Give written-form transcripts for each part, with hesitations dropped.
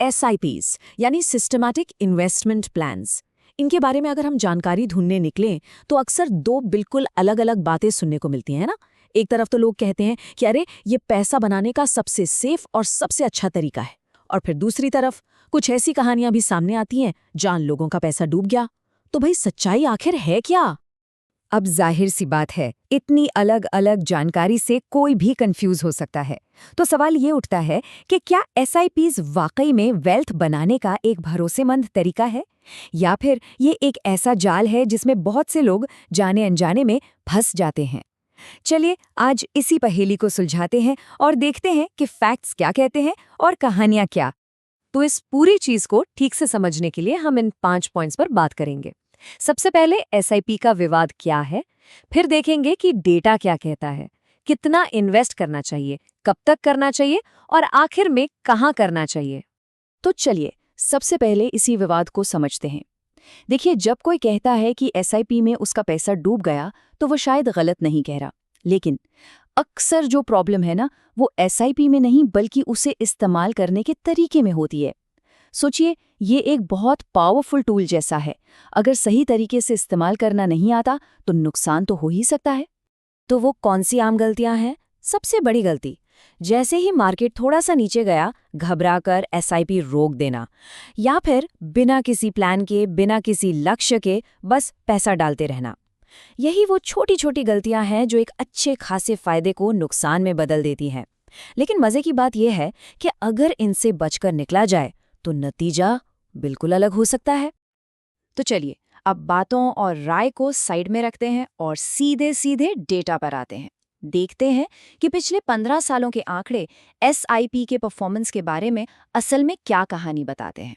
SIPs यानी systematic investment plans, इनके बारे में अगर हम जानकारी ढूंढने निकलें तो अक्सर दो बिल्कुल अलग अलग बातें सुनने को मिलती हैं ना। एक तरफ तो लोग कहते हैं कि अरे ये पैसा बनाने का सबसे सेफ और सबसे अच्छा तरीका है, और फिर दूसरी तरफ कुछ ऐसी कहानियां भी सामने आती हैं जहां लोगों का पैसा डूब गया। तो भाई सच्चाई आखिर है क्या? अब जाहिर सी बात है, इतनी अलग अलग जानकारी से कोई भी कंफ्यूज हो सकता है। तो सवाल ये उठता है कि क्या SIPs वाकई में वेल्थ बनाने का एक भरोसेमंद तरीका है, या फिर ये एक ऐसा जाल है जिसमें बहुत से लोग जाने अनजाने में फंस जाते हैं। चलिए आज इसी पहेली को सुलझाते हैं और देखते हैं कि फैक्ट्स क्या कहते हैं और कहानियां क्या। तो इस पूरी चीज को ठीक से समझने के लिए हम इन 5 पॉइंट्स पर बात करेंगे। सबसे पहले SIP का विवाद क्या है, फिर देखेंगे कि डेटा क्या कहता है, कितना इन्वेस्ट करना चाहिए, कब तक करना चाहिए और आखिर में कहाँ करना चाहिए। तो चलिए सबसे पहले इसी विवाद को समझते हैं। देखिए, जब कोई कहता है कि SIP में उसका पैसा डूब गया तो वो शायद गलत नहीं कह रहा, लेकिन अक्सर जो प्रॉब्लम है ना, वो SIP में नहीं बल्कि उसे इस्तेमाल करने के तरीके में होती है। सोचिए, ये एक बहुत पावरफुल टूल जैसा है। अगर सही तरीके से इस्तेमाल करना नहीं आता तो नुकसान तो हो ही सकता है। तो वो कौन सी आम गलतियां हैं? सबसे बड़ी गलती, जैसे ही मार्केट थोड़ा सा नीचे गया, घबराकर SIP रोक देना, या फिर बिना किसी प्लान के, बिना किसी लक्ष्य के बस पैसा डालते रहना। यही वो छोटी छोटी गलतियां हैं जो एक अच्छे खासे फायदे को नुकसान में बदल देती हैं। लेकिन मजे की बात यह है कि अगर इनसे बचकर निकला जाए तो नतीजा बिल्कुल अलग हो सकता है। तो चलिए अब बातों और राय को साइड में रखते हैं और सीधे सीधे डेटा पर आते हैं। देखते हैं कि पिछले 15 सालों के आंकड़े SIP के परफॉर्मेंस के बारे में असल में क्या कहानी बताते हैं।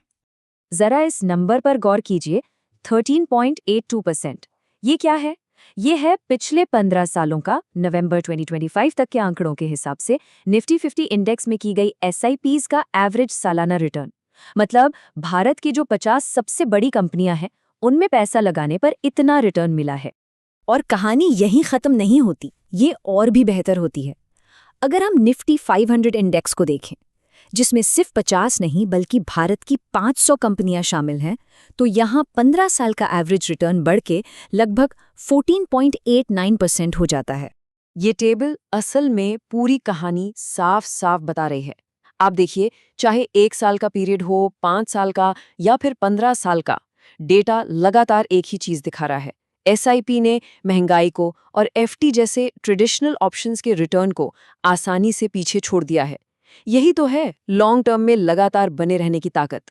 जरा इस नंबर पर गौर कीजिए, 13.82%। ये क्या है? ये है पिछले 15 सालों का नवंबर 2025 तक के आंकड़ों के हिसाब से निफ्टी 50 इंडेक्स में की गई SIPs का एवरेज सालाना रिटर्न। मतलब भारत की जो 50 सबसे बड़ी कंपनियां हैं, उनमें पैसा लगाने पर इतना रिटर्न मिला है। और कहानी यहीं खत्म नहीं होती, ये और भी बेहतर होती है। अगर हम निफ्टी 500 इंडेक्स को देखें, जिसमें सिर्फ 50 नहीं बल्कि भारत की 500 कंपनियां शामिल हैं, तो यहाँ 15 साल का एवरेज रिटर्न बढ़ के लगभग 14.89% हो जाता है। ये टेबल असल में पूरी कहानी साफ साफ बता रही है। आप देखिए, चाहे 1 साल का पीरियड हो, 5 साल का या फिर 15 साल का, डेटा लगातार एक ही चीज दिखा रहा है। SIP ने महंगाई को और FT जैसे ट्रेडिशनल ऑप्शंस के रिटर्न को आसानी से पीछे छोड़ दिया है। यही तो है लॉन्ग टर्म में लगातार बने रहने की ताकत।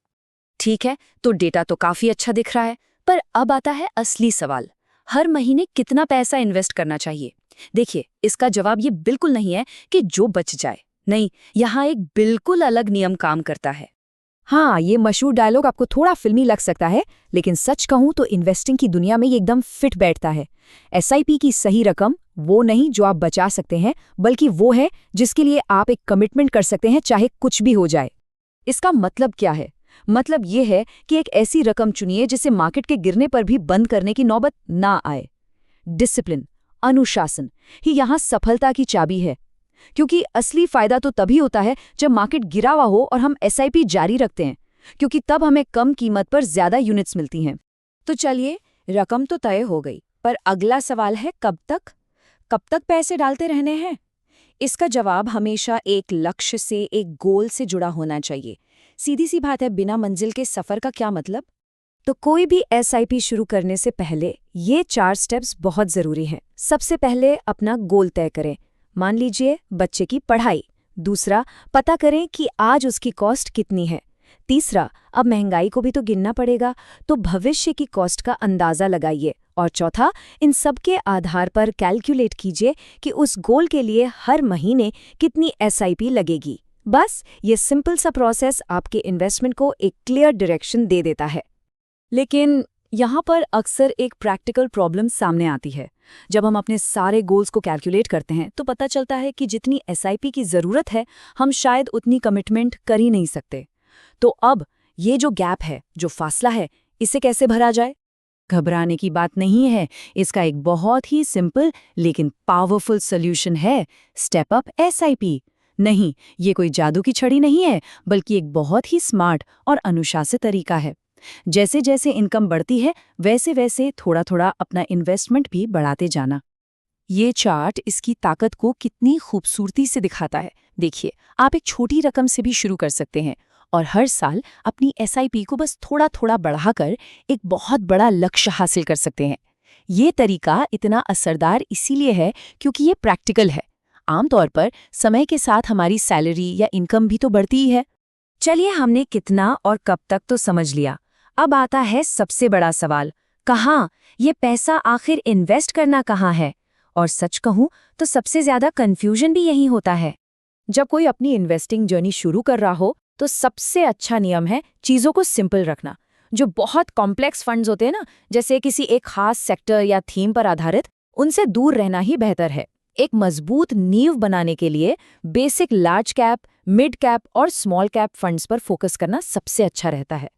ठीक है, तो डेटा तो काफी अच्छा दिख रहा है, पर अब आता है असली सवाल, हर महीने कितना पैसा इन्वेस्ट करना चाहिए। देखिए, इसका जवाब ये बिल्कुल नहीं है कि जो बच जाए। नहीं, यहाँ एक बिल्कुल अलग नियम काम करता है। हाँ, ये मशहूर डायलॉग आपको थोड़ा फिल्मी लग सकता है, लेकिन सच कहूं तो इन्वेस्टिंग की दुनिया में ये एकदम फिट बैठता है। SIP की सही रकम वो नहीं जो आप बचा सकते हैं, बल्कि वो है जिसके लिए आप एक कमिटमेंट कर सकते हैं चाहे कुछ भी हो जाए। इसका मतलब क्या है? मतलब ये है कि एक ऐसी रकम चुनिए जिसे मार्केट के गिरने पर भी बंद करने की नौबत ना आए। डिसिप्लिन, अनुशासन ही यहाँ सफलता की चाबी है, क्योंकि असली फायदा तो तभी होता है जब मार्केट गिरा हुआ हो और हम SIP जारी रखते हैं, क्योंकि तब हमें कम कीमत पर ज्यादा यूनिट्स मिलती हैं। तो चलिए, रकम तो तय हो गई, पर अगला सवाल है कब तक? कब तक पैसे डालते रहने हैं? इसका जवाब हमेशा एक लक्ष्य से, एक गोल से जुड़ा होना चाहिए। सीधी सी बात है, बिना मंजिल के सफर का क्या मतलब? तो कोई भी SIP शुरू करने से पहले ये 4 स्टेप्स बहुत जरूरी हैं। सबसे पहले अपना गोल तय करें। मान लीजिए बच्चे की पढ़ाई। दूसरा, पता करें कि आज उसकी कॉस्ट कितनी है। तीसरा, अब महंगाई को भी तो गिनना पड़ेगा, तो भविष्य की कॉस्ट का अंदाजा लगाइए। और चौथा, इन सब के आधार पर कैलकुलेट कीजिए कि उस गोल के लिए हर महीने कितनी SIP लगेगी। बस ये सिंपल सा प्रोसेस आपके इन्वेस्टमेंट को एक क्लियर डायरेक्शन दे देता है। लेकिन यहाँ पर अक्सर एक प्रैक्टिकल प्रॉब्लम सामने आती है। जब हम अपने सारे गोल्स को कैलकुलेट करते हैं तो पता चलता है कि जितनी SIP की ज़रूरत है, हम शायद उतनी कमिटमेंट कर ही नहीं सकते। तो अब ये जो गैप है, जो फासला है, इसे कैसे भरा जाए? घबराने की बात नहीं है, इसका एक बहुत ही सिंपल लेकिन पावरफुल सॉल्यूशन है, स्टेप अप SIP। नहीं, ये कोई जादू की छड़ी नहीं है, बल्कि एक बहुत ही स्मार्ट और अनुशासित तरीका है। जैसे जैसे इनकम बढ़ती है, वैसे वैसे थोड़ा थोड़ा अपना इन्वेस्टमेंट भी बढ़ाते जाना। ये चार्ट इसकी ताकत को कितनी खूबसूरती से दिखाता है। देखिए, आप एक छोटी रकम से भी शुरू कर सकते हैं और हर साल अपनी एसआईपी को बस थोड़ा थोड़ा बढ़ाकर एक बहुत बड़ा लक्ष्य हासिल कर सकते हैं। ये तरीका इतना असरदार इसीलिए है क्योंकि ये प्रैक्टिकल है। आमतौर पर समय के साथ हमारी सैलरी या इनकम भी तो बढ़ती ही है। चलिए, हमने कितना और कब तक तो समझ लिया। अब आता है सबसे बड़ा सवाल, कहाँ? ये पैसा आखिर इन्वेस्ट करना कहाँ है? और सच कहूं तो सबसे ज्यादा कंफ्यूजन भी यही होता है। जब कोई अपनी इन्वेस्टिंग जर्नी शुरू कर रहा हो तो सबसे अच्छा नियम है चीज़ों को सिंपल रखना। जो बहुत कॉम्प्लेक्स फंड्स होते हैं ना, जैसे किसी एक खास सेक्टर या थीम पर आधारित, उनसे दूर रहना ही बेहतर है। एक मजबूत नींव बनाने के लिए basic large cap, mid cap और स्मॉल कैप फंड्स पर फोकस करना सबसे अच्छा रहता है।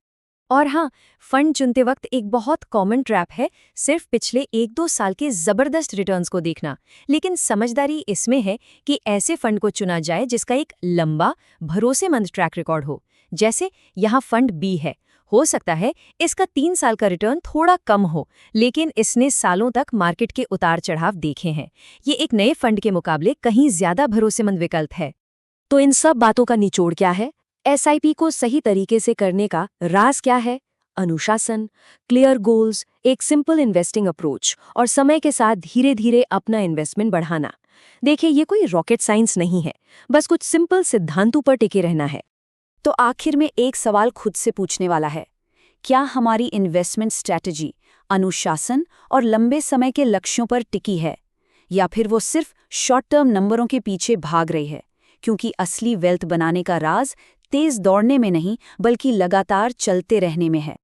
और हाँ, फंड चुनते वक्त एक बहुत कॉमन ट्रैप है सिर्फ पिछले 1-2 साल के जबरदस्त रिटर्न्स को देखना। लेकिन समझदारी इसमें है कि ऐसे फंड को चुना जाए जिसका एक लंबा, भरोसेमंद ट्रैक रिकॉर्ड हो। जैसे यहाँ फंड बी है, हो सकता है इसका 3 साल का रिटर्न थोड़ा कम हो, लेकिन इसने सालों तक मार्केट के उतार चढ़ाव देखे हैं। ये एक नए फंड के मुकाबले कहीं ज्यादा भरोसेमंद विकल्प है। तो इन सब बातों का निचोड़ क्या है? एसआईपी को सही तरीके से करने का राज क्या है? अनुशासन, क्लियर गोल्स, एक सिंपल इन्वेस्टिंग अप्रोच और समय के साथ धीरे धीरे अपना इन्वेस्टमेंट बढ़ाना। देखिए, ये कोई रॉकेट साइंस नहीं है, बस कुछ सिंपल सिद्धांतों पर टिके रहना है। तो आखिर में एक सवाल खुद से पूछने वाला है, क्या हमारी इन्वेस्टमेंट स्ट्रैटेजी अनुशासन और लंबे समय के लक्ष्यों पर टिकी है, या फिर वो सिर्फ शॉर्ट टर्म नंबरों के पीछे भाग रही है? क्योंकि असली वेल्थ बनाने का राज तेज दौड़ने में नहीं, बल्कि लगातार चलते रहने में है।